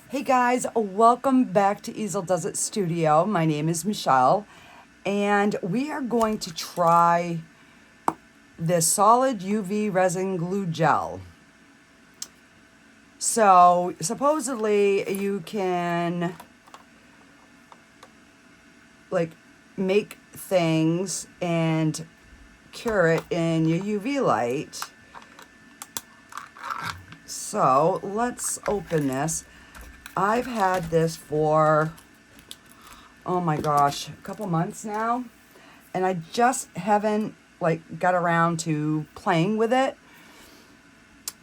Hey guys, welcome back to Easel Does It Studio. My name is Michelle, and we are going to try this solid UV resin glue gel. So supposedly you can like make things and cure it in your UV light. So let's open this. I've had this for, oh my gosh, a couple months now, and I just haven't got around to playing with it.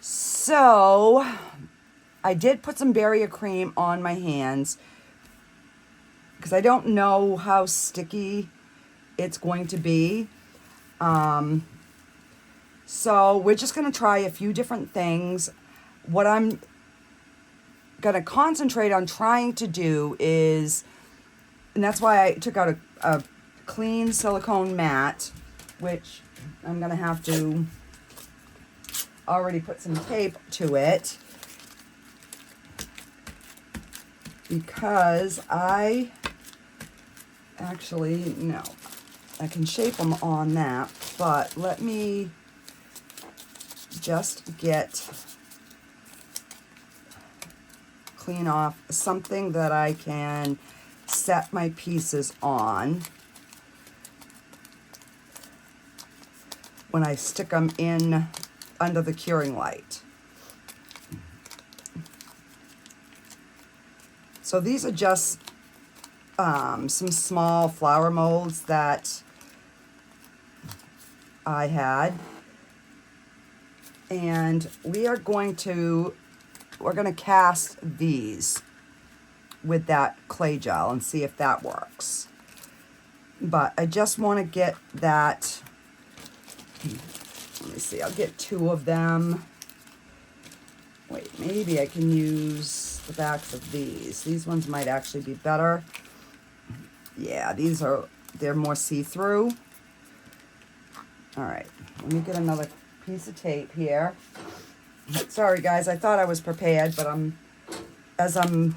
So I did put some barrier cream on my hands because I don't know how sticky it's going to be. So we're just going to try a few different things. What I'm going to concentrate on trying to do is, and that's why I took out a clean silicone mat, which I'm going to have to already put some tape to it, because I actually, no, I can shape them on that, but let me just clean off something that I can set my pieces on when I stick them in under the curing light. So these are just some small flower molds that I had, and we're going to cast these with that clay gel and see if that works. But I just want to get that, let me see, I'll get 2 of them. Wait, maybe I can use the backs of these. These ones might actually be better. Yeah, they're more see-through. All right, let me get another piece of tape here. Sorry guys, I thought I was prepared, but as I'm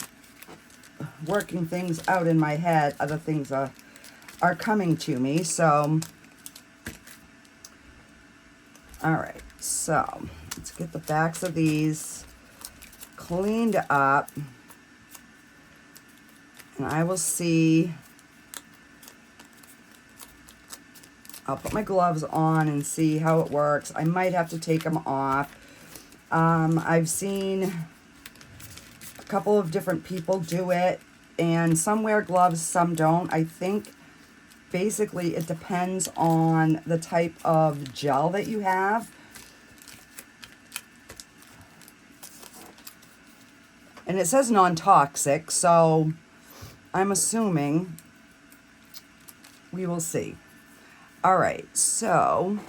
working things out in my head, other things are coming to me. So, all right, so let's get the backs of these cleaned up, and I will see. I'll put my gloves on and see how it works. I might have to take them off. I've seen a couple of different people do it, and some wear gloves, some don't. I think basically it depends on the type of gel that you have. And it says non-toxic, so I'm assuming we will see. All right, so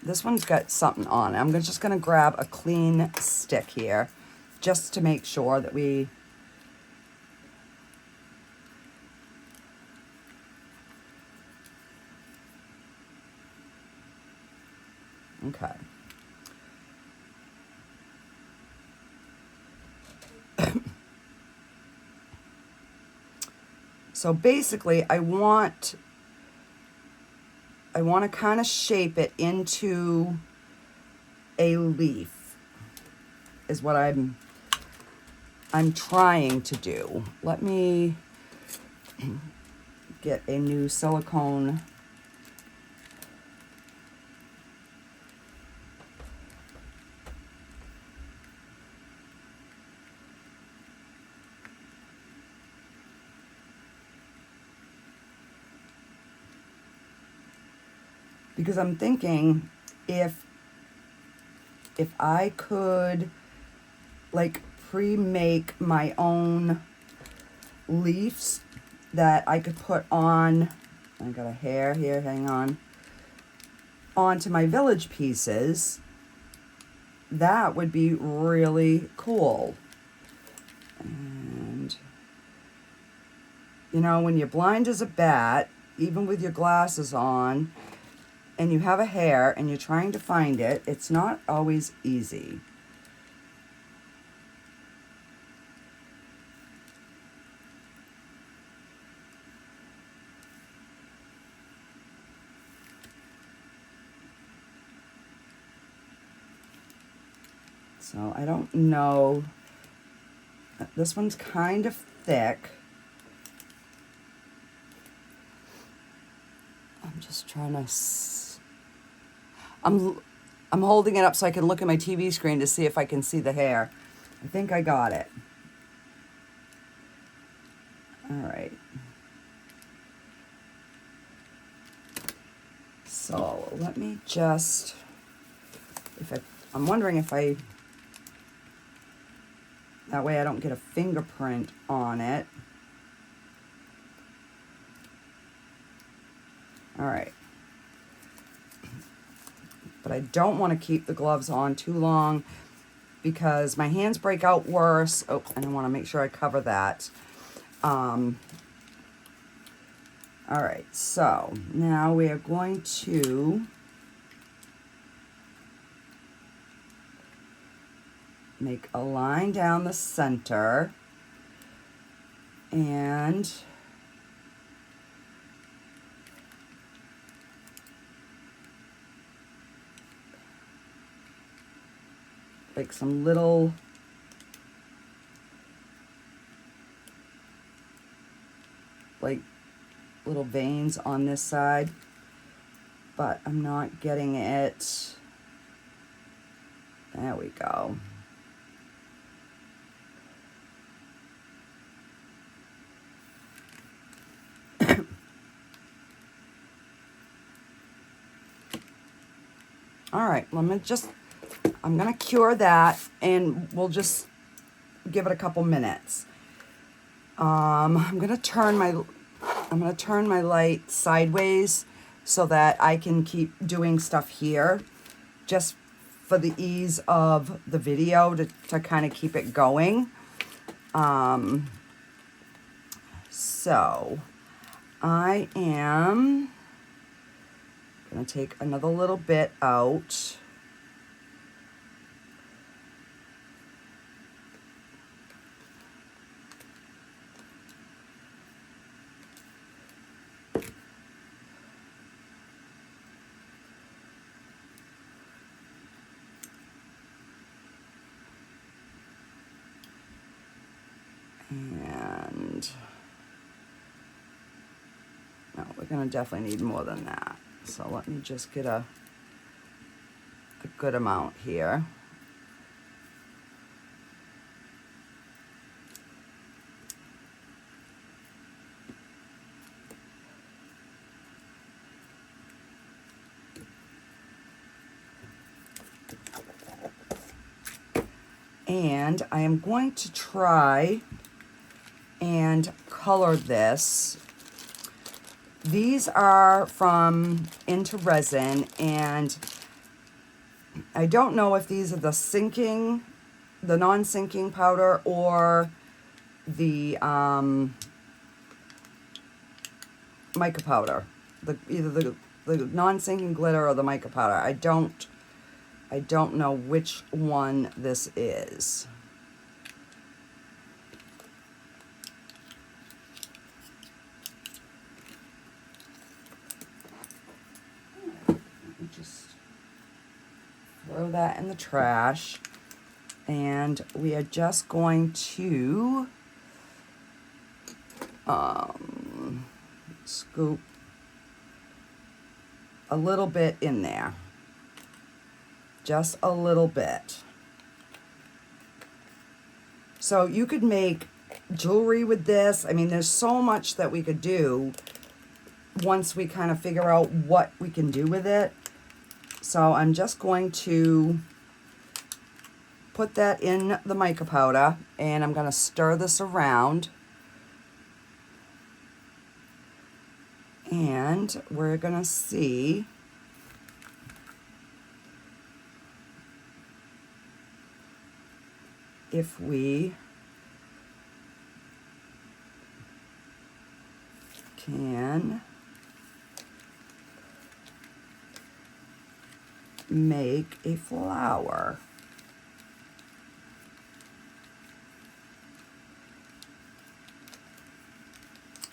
this one's got something on it. I'm just going to grab a clean stick here just to make sure that we... Okay. So basically, I want to kind of shape it into a leaf, is what I'm trying to do. Let me get a new silicone . Because I'm thinking if I could pre-make my own leaves that I could put on, I got a hair here, hang on, onto my village pieces, that would be really cool. And you know, when you're blind as a bat, even with your glasses on, and you have a hair and you're trying to find it, it's not always easy. So I don't know. This one's kind of thick. I'm just trying to... I'm holding it up so I can look at my TV screen to see if I can see the hair. I think I got it. All right. So let me just, I'm wondering if that way I don't get a fingerprint on it. All right. But I don't want to keep the gloves on too long because my hands break out worse. Oh, and I want to make sure I cover that. All right, so now we are going to make a line down the center and like some little little veins on this side, but I'm not getting it. There we go. All right, I'm gonna cure that and we'll just give it a couple minutes. I'm gonna turn my light sideways so that I can keep doing stuff here, just for the ease of the video to kind of keep it going. So I am gonna take another little bit out. And no, we're gonna definitely need more than that. So let me just get a good amount here. And I am going to try and color this. These are from IntoResin, and I don't know if these are the non-sinking powder or the mica powder. Either the non-sinking glitter or the mica powder. I don't know which one this is. Just throw that in the trash, and we are just going to scoop a little bit in there, just a little bit. So you could make jewelry with this. I mean, there's so much that we could do once we kind of figure out what we can do with it. So I'm just going to put that in the mica powder, and I'm going to stir this around. And we're going to see if we can make a flower.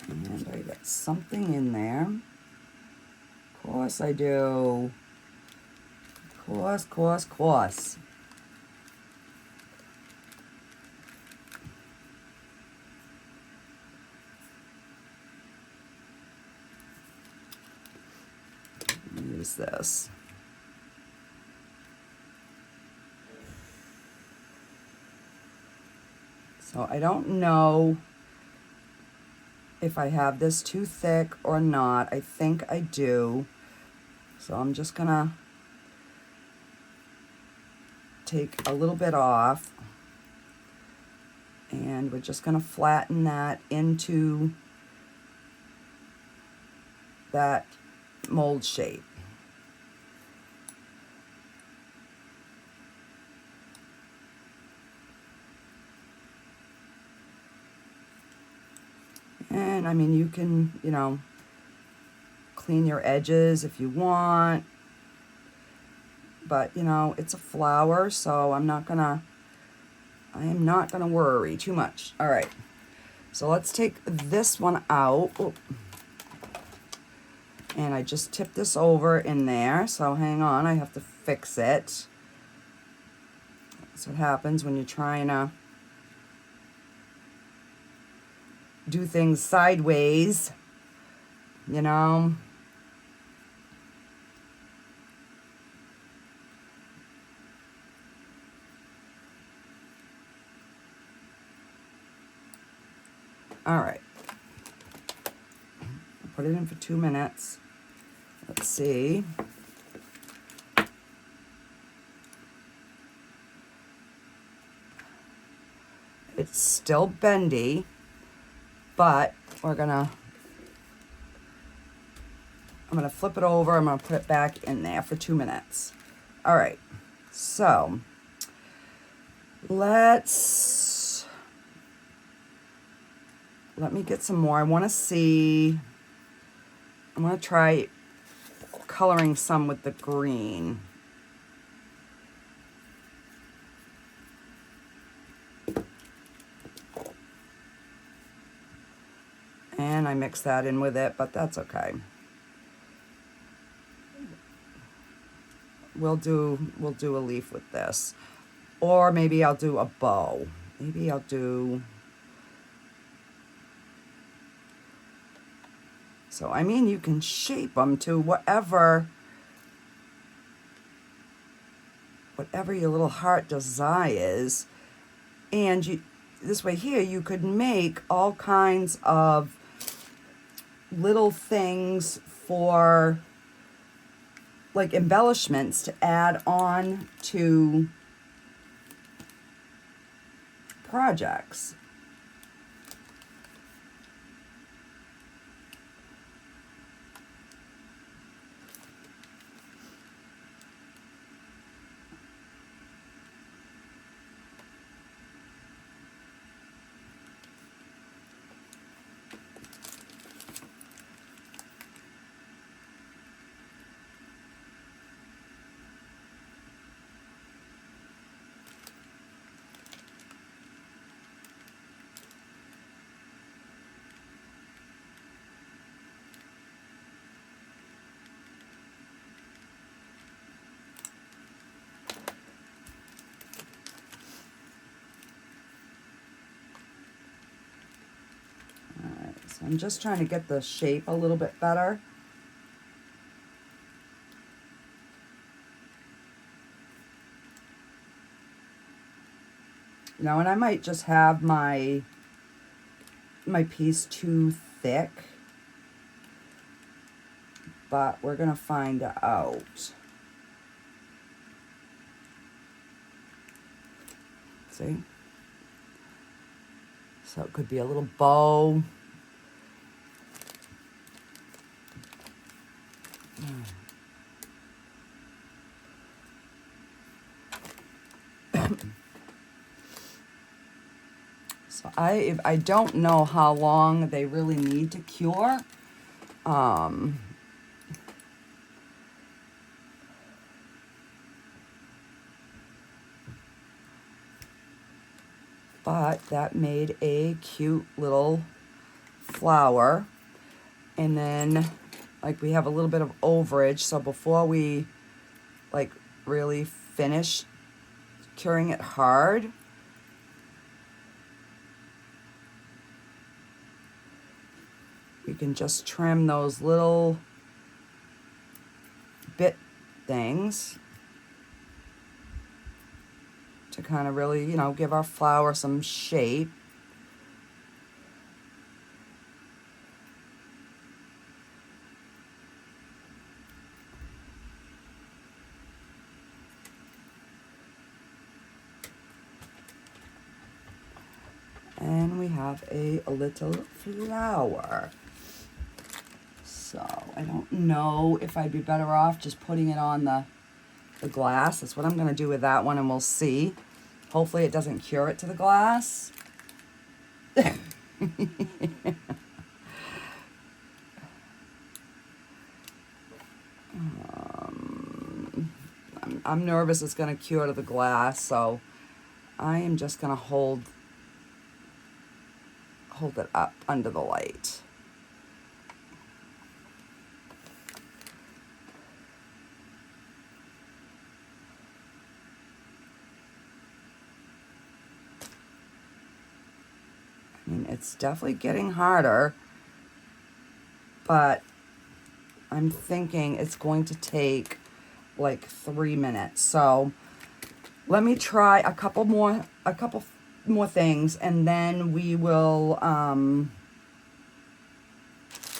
And I got something in there. Of course I do. Of course. use this. So I don't know if I have this too thick or not. I think I do. So I'm just gonna take a little bit off, and we're just gonna flatten that into that mold shape. And I mean, you can, you know, clean your edges if you want, but you know, it's a flower, so I am not gonna worry too much. All right, so let's take this one out. Oh. And I just tipped this over in there, so hang on, I have to fix it. That's what happens when you're trying to do things sideways, you know. All right, put it in for 2 minutes. Let's see. It's still bendy, but I'm gonna flip it over. I'm gonna put it back in there for 2 minutes. All right, so let me get some more. I want to see. I'm gonna try coloring some with the green. And I mix that in with it, but that's okay. We'll do a leaf with this. Or maybe I'll do a bow. Maybe I'll do... So, I mean, you can shape them to whatever your little heart desires. And this way here, you could make all kinds of little things for, like, embellishments to add on to projects. So I'm just trying to get the shape a little bit better. You know, and I might just have my piece too thick, but we're gonna find out. See? So it could be a little bow. So I don't know how long they really need to cure. But that made a cute little flower. And then, like, we have a little bit of overage, so before we, like, really finish curing it hard, we can just trim those little things to kind of really, you know, give our flower some shape. And we have a little flower. So I don't know if I'd be better off just putting it on the glass. That's what I'm going to do with that one, and we'll see. Hopefully it doesn't cure it to the glass. I'm nervous it's going to cure to the glass, so I am just going to hold it up under the light. I mean, it's definitely getting harder, but I'm thinking it's going to take like 3 minutes. So let me try a couple more things, and then we will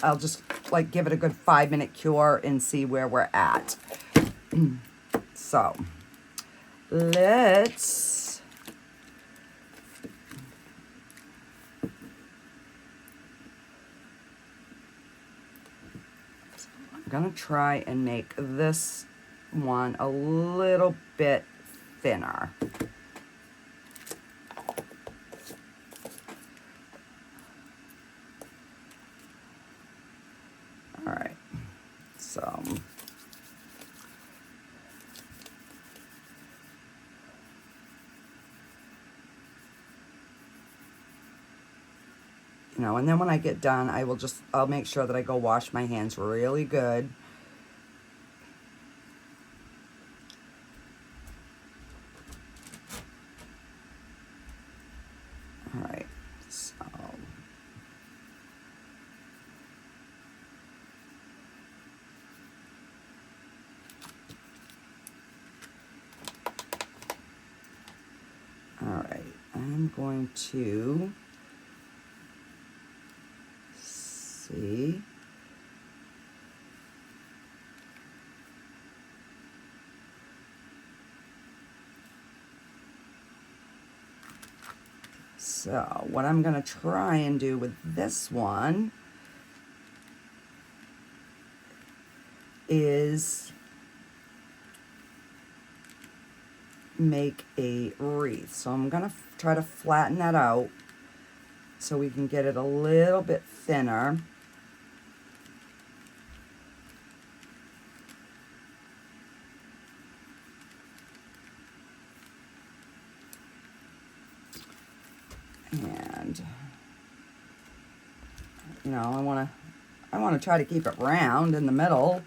I'll just like give it a good 5-minute cure and see where we're at. So let's I'm gonna try and make this one a little bit thinner. All right, so you know, and then when I get done, I'll make sure that I go wash my hands really good. All right, so all right, I'm going to see. So what I'm going to try and do with this one is make a wreath. So I'm going to try to flatten that out so we can get it a little bit thinner. And you know, I want to try to keep it round in the middle.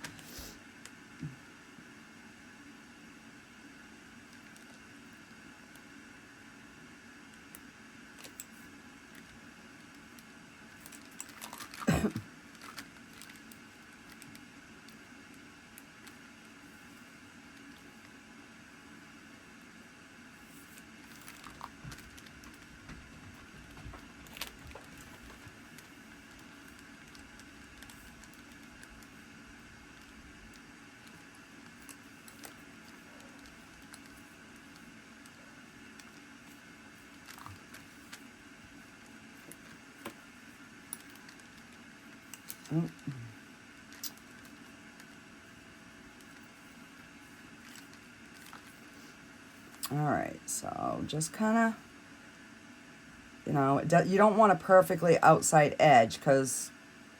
Oh. All right, so just kind of, you know, you don't want a perfectly outside edge because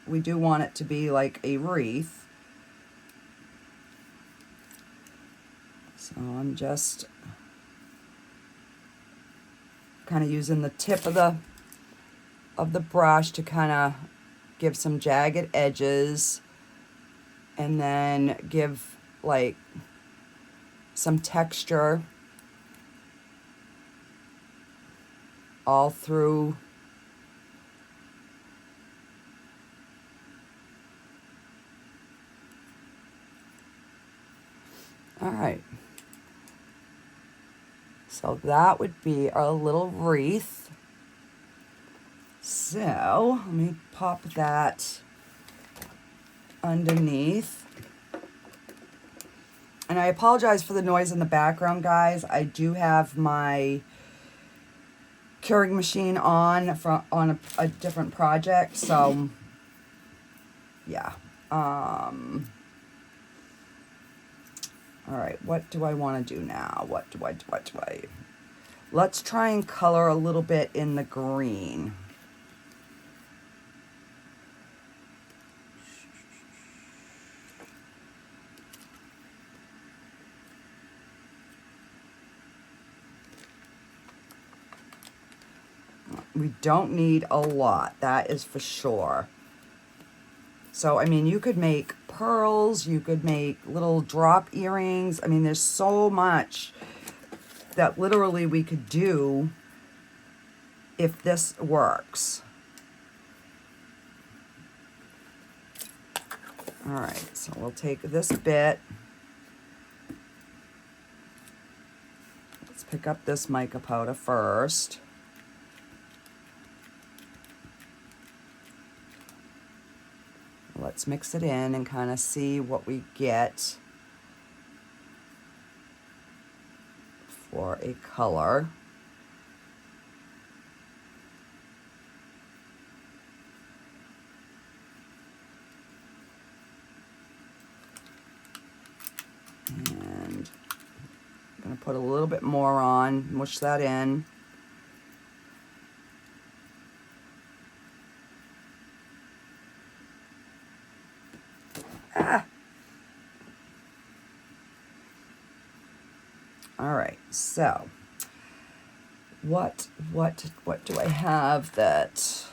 we do want it to be like a wreath. So I'm just kind of using the tip of the brush to kind of give some jagged edges, and then give like some texture all through All right. So that would be our little wreath. So let me pop that underneath. And I apologize for the noise in the background, guys. I do have my curing machine on a different project, so yeah. All right, what do I want to do now? What do I? Let's try and color a little bit in the green. We don't need a lot, that is for sure. So, I mean, you could make pearls, you could make little drop earrings. I mean, there's so much that literally we could do if this works. All right, so we'll take this bit. Let's pick up this mica powder first. Let's mix it in and kind of see what we get for a color. And I'm going to put a little bit more on, mush that in. All right, so what do I have that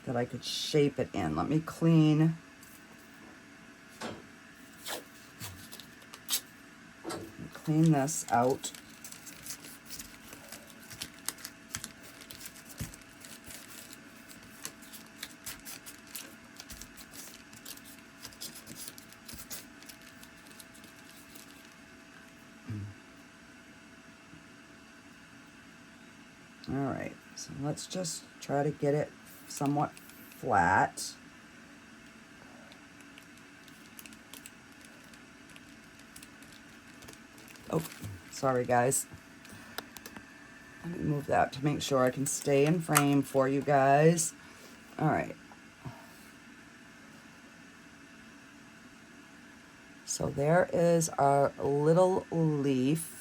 I could shape it in? Let me clean this out. All right, so let's just try to get it somewhat flat. Oh, sorry guys. Let me move that to make sure I can stay in frame for you guys. All right. So there is our little leaf.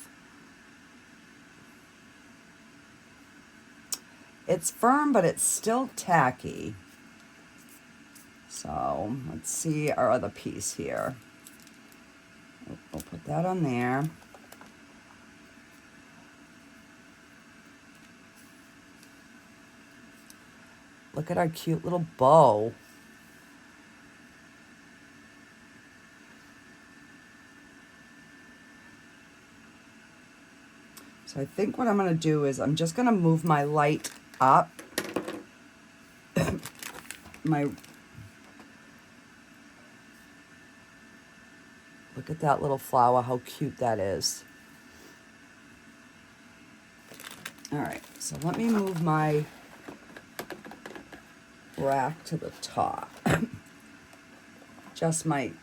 It's firm, but it's still tacky. So let's see our other piece here. We'll put that on there. Look at our cute little bow. So I think what I'm going to do is I'm just going to move my light up. Look at that little flower, how cute that is. All right, so let me move my rack to the top. Just might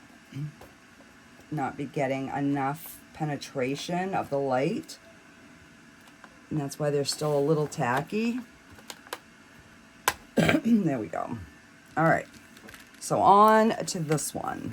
not be getting enough penetration of the light, and that's why they're still a little tacky. There we go. All right, so on to this one.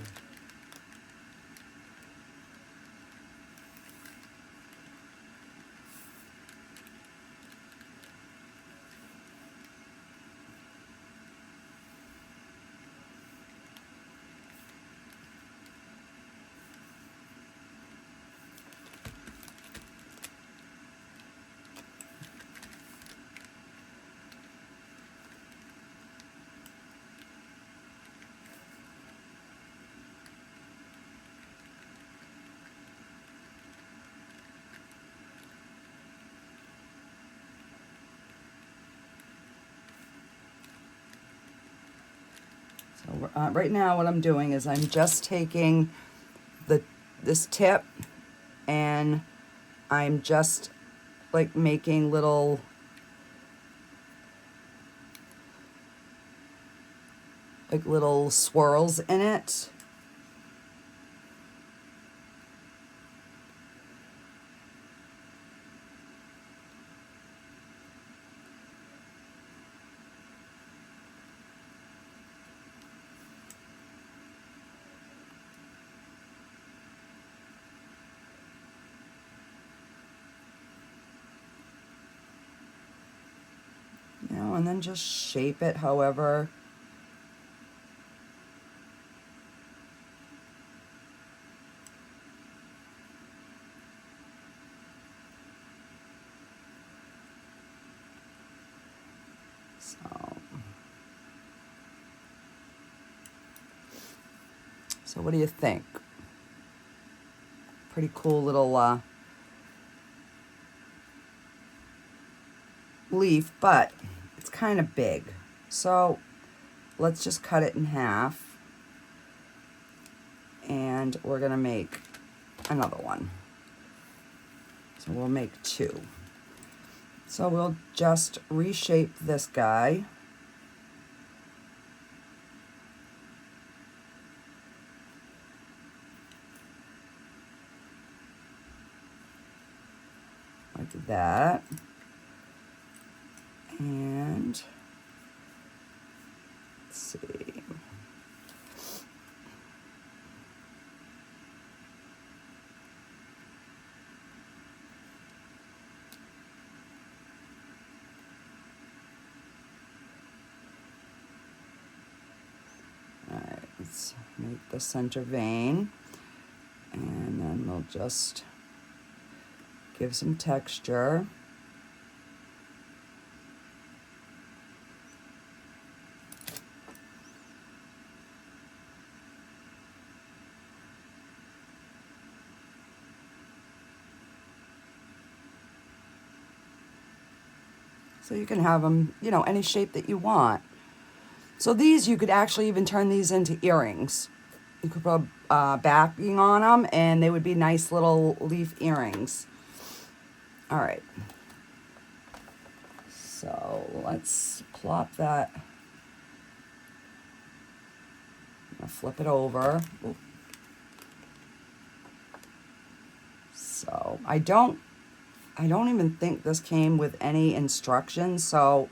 So right now what I'm doing is I'm just taking this tip and I'm just like making little swirls in it. You know, and then just shape it however. So what do you think? Pretty cool little leaf, but it's kind of big. So let's just cut it in half. And we're gonna make another one. So we'll make two. So we'll just reshape this guy. Like that. And let's see. All right, let's make the center vein, and then we'll just give some texture. So you can have them, you know, any shape that you want. So these, you could actually even turn these into earrings. You could put backing on them and they would be nice little leaf earrings. All right. So let's plop that. I'm gonna flip it over. Ooh. So I don't even think this came with any instructions, so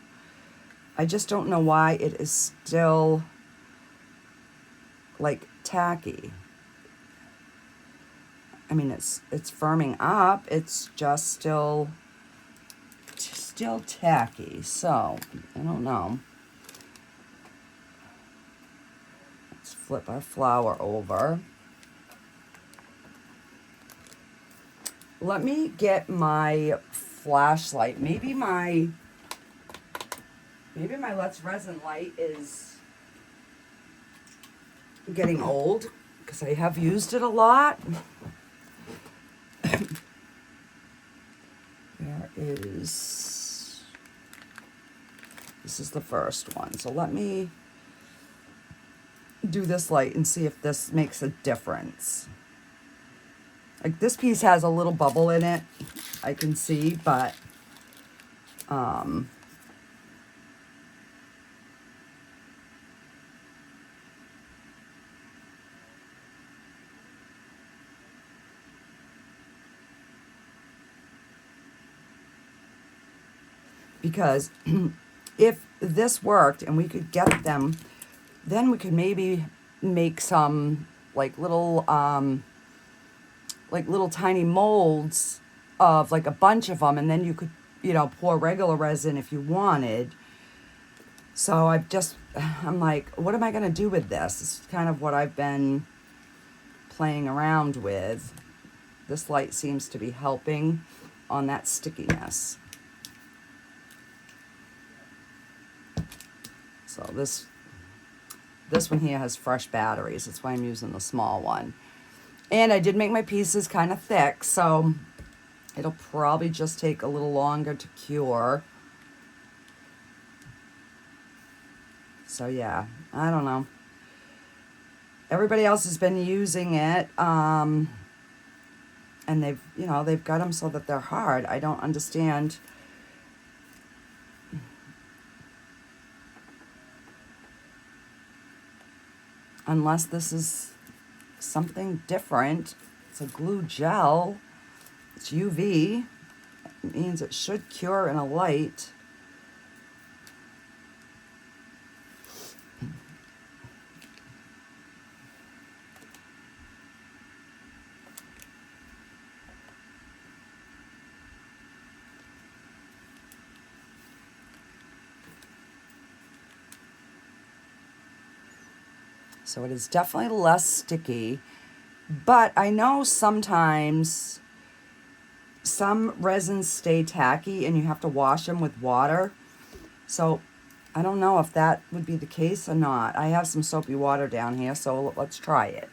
I just don't know why it is still like tacky. I mean, it's firming up, it's just still tacky, so I don't know. Let's flip our flower over. Let me get my flashlight. Maybe my Let's Resin light is getting old because I have used it a lot. This is the first one. So let me do this light and see if this makes a difference. Like this piece has a little bubble in it, I can see, but because if this worked and we could get them, then we could maybe make some like little tiny molds of like a bunch of them, and then you could, you know, pour regular resin if you wanted. So I'm like, what am I going to do with this? It's kind of what I've been playing around with. This light seems to be helping on that stickiness. So this one here has fresh batteries. That's why I'm using the small one. And I did make my pieces kind of thick, so it'll probably just take a little longer to cure. So yeah, I don't know. everybody else has been using it, and they've, you know, they've got them so that they're hard. I don't understand. Unless this is something different. It's a glue gel. It's UV. It means it should cure in a light. So it is definitely less sticky, but I know sometimes some resins stay tacky and you have to wash them with water. So I don't know if that would be the case or not. I have some soapy water down here, so let's try it.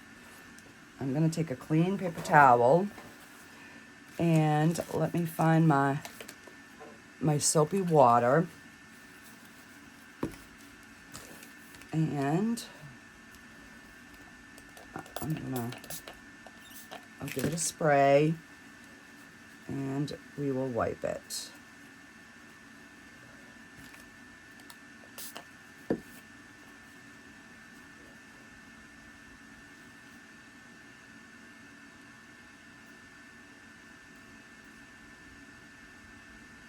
I'm going to take a clean paper towel and let me find my soapy water. And I'll give it a spray and we will wipe it.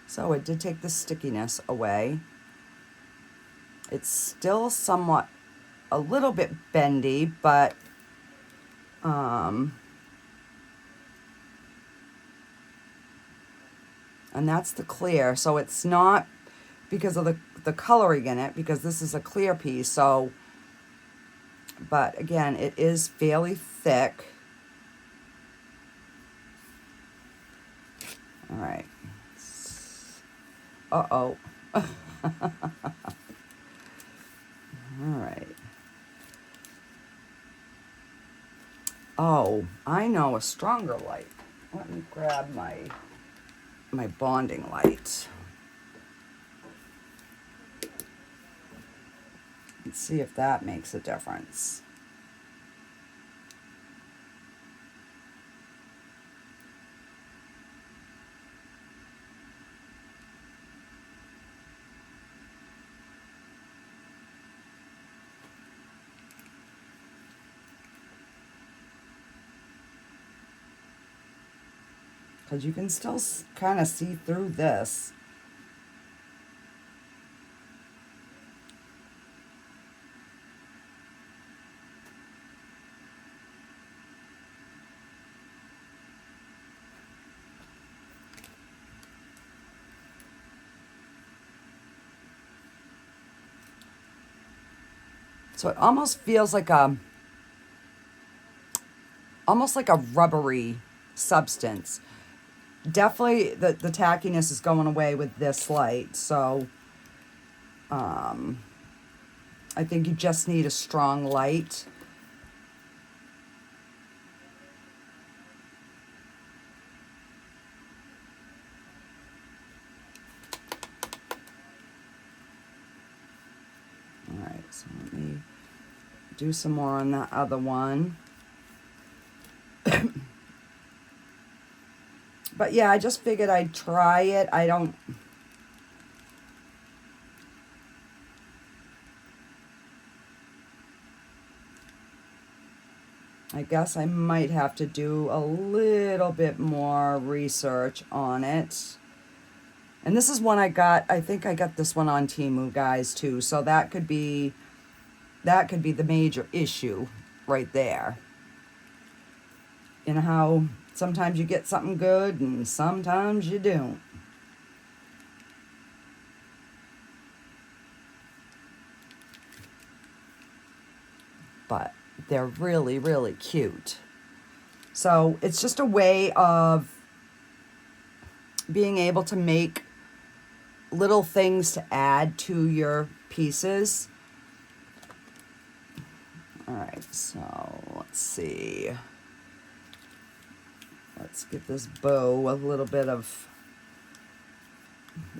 So it did take the stickiness away. It's still somewhat, a little bit bendy, but and that's the clear. So it's not because of the coloring in it, because this is a clear piece. So, but again, it is fairly thick. All right. Uh-oh. All right. Oh, I know a stronger light. Let me grab my bonding light. Let's see if that makes a difference. Because you can still kind of see through this. So it almost feels like almost like a rubbery substance. Definitely the tackiness is going away with this light. So I think you just need a strong light. All right, so let me do some more on that other one. But yeah, I just figured I'd try it. I guess I might have to do a little bit more research on it. And this is one I think I got this one on Temu, guys, too. So that could be the major issue right there. You know how sometimes you get something good and sometimes you don't. But they're really, really cute. So it's just a way of being able to make little things to add to your pieces. All right, so let's see. Let's give this bow a little bit of,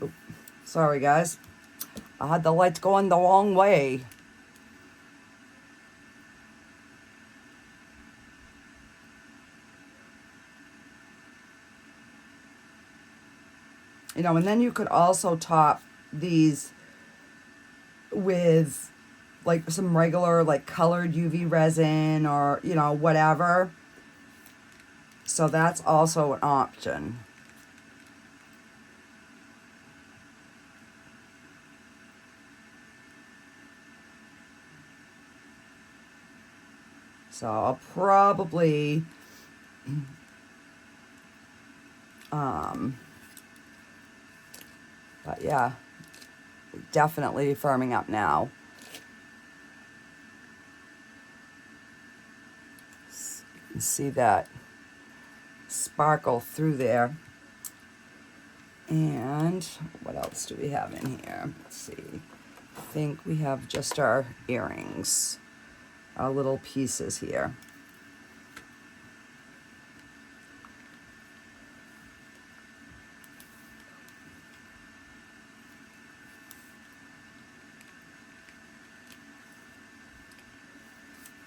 oh, sorry guys, I had the lights going the wrong way. You know, and then you could also top these with like some regular like colored UV resin or, you know, whatever. So that's also an option. So I'll probably but yeah, definitely firming up now. You can see that sparkle through there. And what else do we have in here? Let's see. I think we have just our earrings, our little pieces here.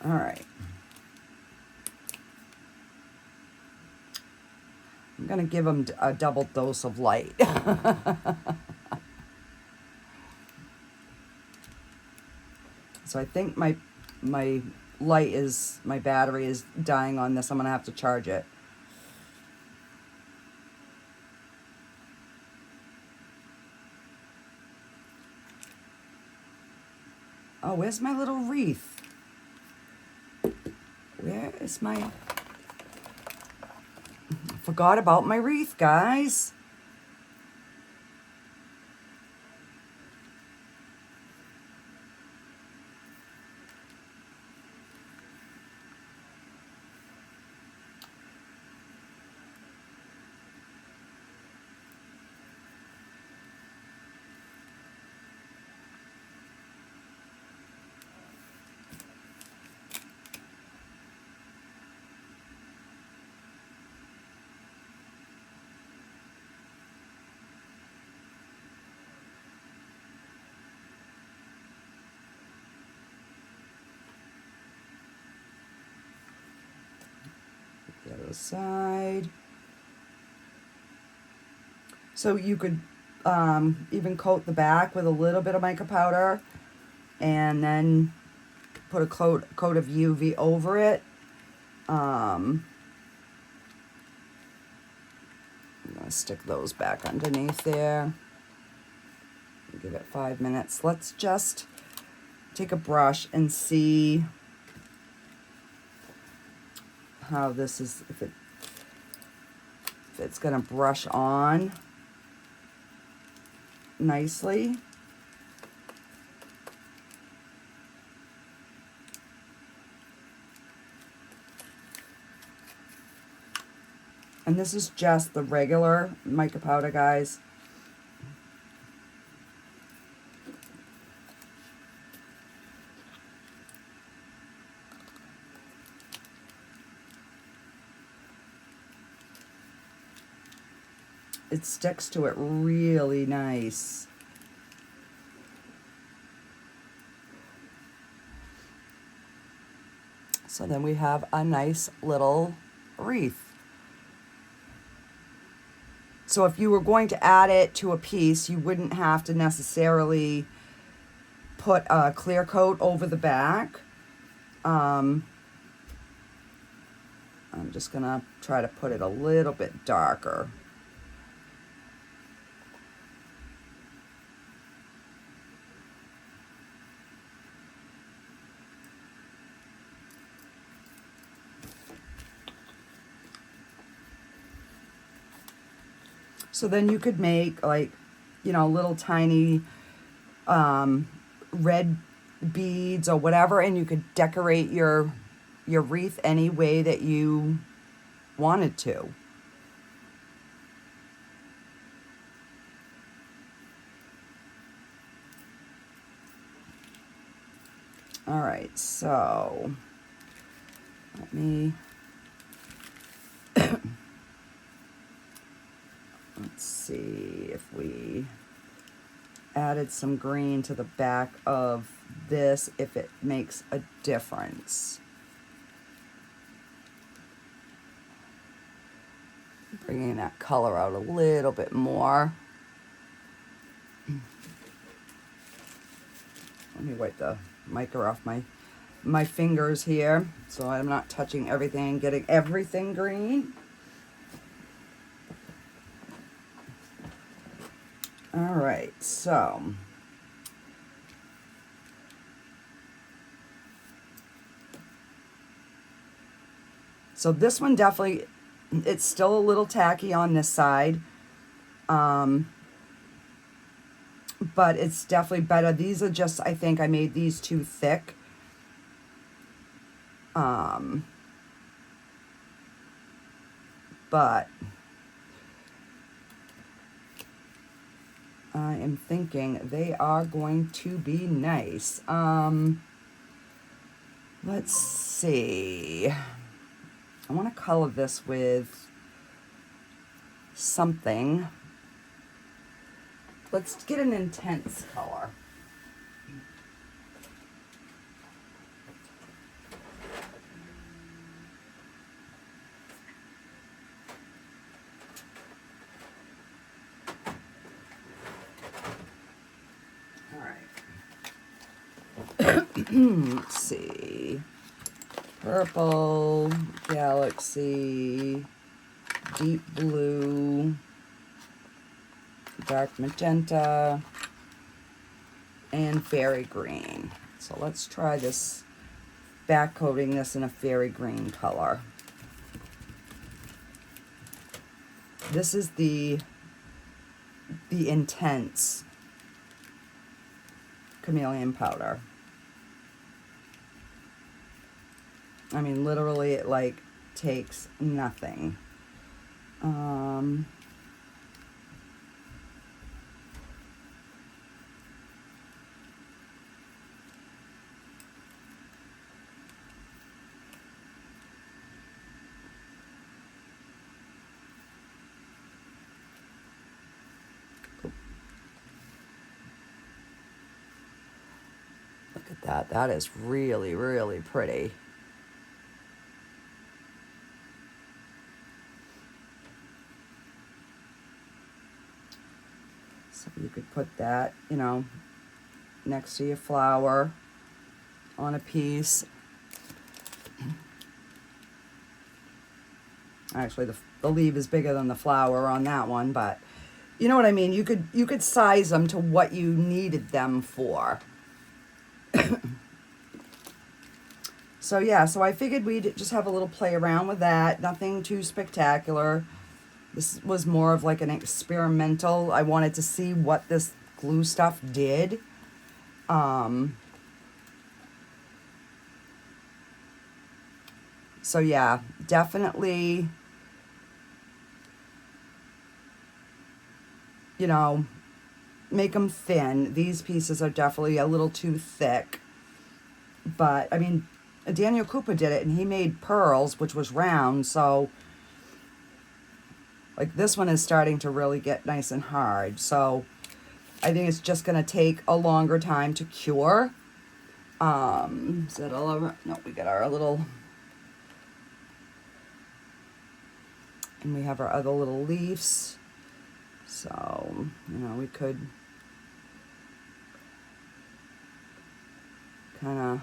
All right. I'm going to give them a double dose of light. So I think my battery is dying on this. I'm going to have to charge it. Oh, where's my little wreath? Where is my... Forgot about my wreath, guys. The other side. So you could even coat the back with a little bit of mica powder and then put a coat of UV over it. I'm going to stick those back underneath there. Give it 5 minutes. Let's just take a brush and see how this is, if it's going to brush on nicely. And this is just the regular mica powder, guys. It sticks to it really nice. So then we have a nice little wreath. So if you were going to add it to a piece, you wouldn't have to necessarily put a clear coat over the back. I'm just gonna try to put it a little bit darker. So then you could make like, you know, little tiny red beads or whatever, and you could decorate your wreath any way that you wanted to. All right, so let me let's see if we added some green to the back of this, if it makes a difference. Bringing that color out a little bit more. Let me wipe the mica off my fingers here so I'm not touching everything, getting everything green. All right, so this one definitely, it's still a little tacky on this side, but it's definitely better. These are just, I think I made these too thick. But I am thinking they are going to be nice. Let's see. I want to color this with something. Let's get an intense color. Let's see. Purple, galaxy, deep blue, dark magenta, and fairy green. So let's try this, back coating this in a fairy green color. This is the intense chameleon powder. I mean, literally, it like takes nothing. Look at that. That is really, really pretty. So you could put that, you know, next to your flower on a piece. Actually, the leaf is bigger than the flower on that one, but you know what I mean? You could size them to what you needed them for. So yeah, so I figured we'd just have a little play around with that. Nothing too spectacular. This was more of like an experimental. I wanted to see what this glue stuff did. So yeah, definitely, you know, make them thin. These pieces are definitely a little too thick. But, I mean, Daniel Cooper did it, and he made pearls, which was round, so like this one is starting to really get nice and hard. So I think it's just going to take a longer time to cure. Is that all over? No, we got our little, and we have our other little leaves. So, you know, we could kind of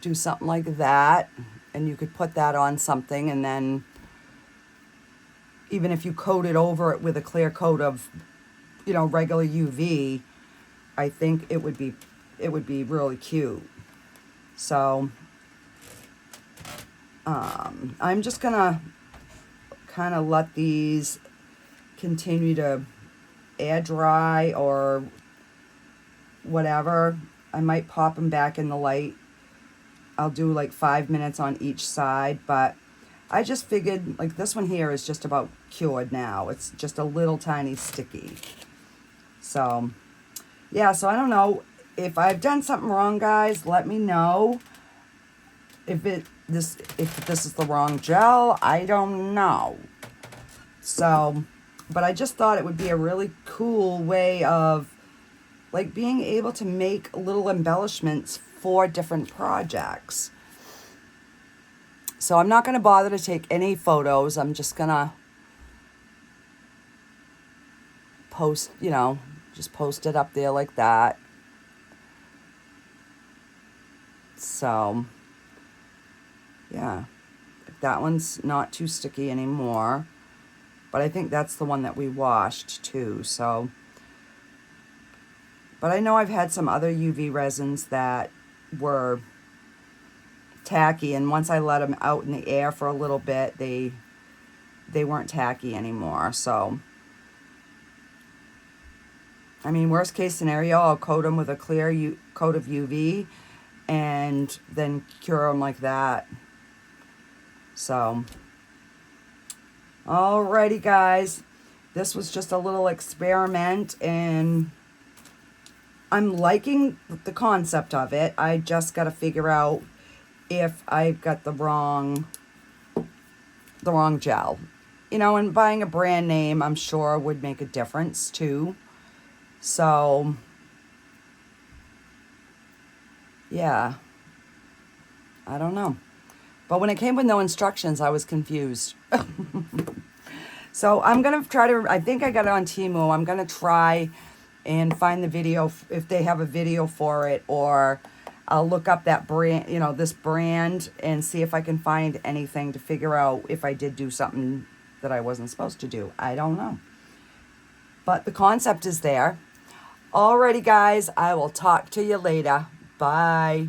do something like that, and you could put that on something, and then even if you coated over it with a clear coat of, you know, regular UV, I think it would be really cute. So I'm just gonna kind of let these continue to air dry or whatever. I might pop them back in the light. I'll do like 5 minutes on each side, but I just figured like this one here is just about cured now. It's just a little tiny sticky. So yeah, so I don't know if I've done something wrong, guys. Let me know if this is the wrong gel. I don't know. So, but I just thought it would be a really cool way of like being able to make little embellishments for different projects. So I'm not going to bother to take any photos. I'm just going to post, you know, just post it up there like that. So, yeah, that one's not too sticky anymore. But I think that's the one that we washed too, so. But I know I've had some other UV resins that were tacky, and once I let them out in the air for a little bit, they weren't tacky anymore. So, I mean, worst case scenario, I'll coat them with a clear coat of UV and then cure them like that. So, alrighty guys, this was just a little experiment, and I'm liking the concept of it. I just got to figure out if I've got the wrong gel. You know, and buying a brand name, I'm sure would make a difference too. So, yeah, I don't know. But when it came with no instructions, I was confused. So I'm going to try to, I think I got it on Temu. I'm going to try and find the video, if they have a video for it, or I'll look up that brand, you know, this brand, and see if I can find anything to figure out if I did do something that I wasn't supposed to do. I don't know. But the concept is there. Alrighty, guys, I will talk to you later. Bye.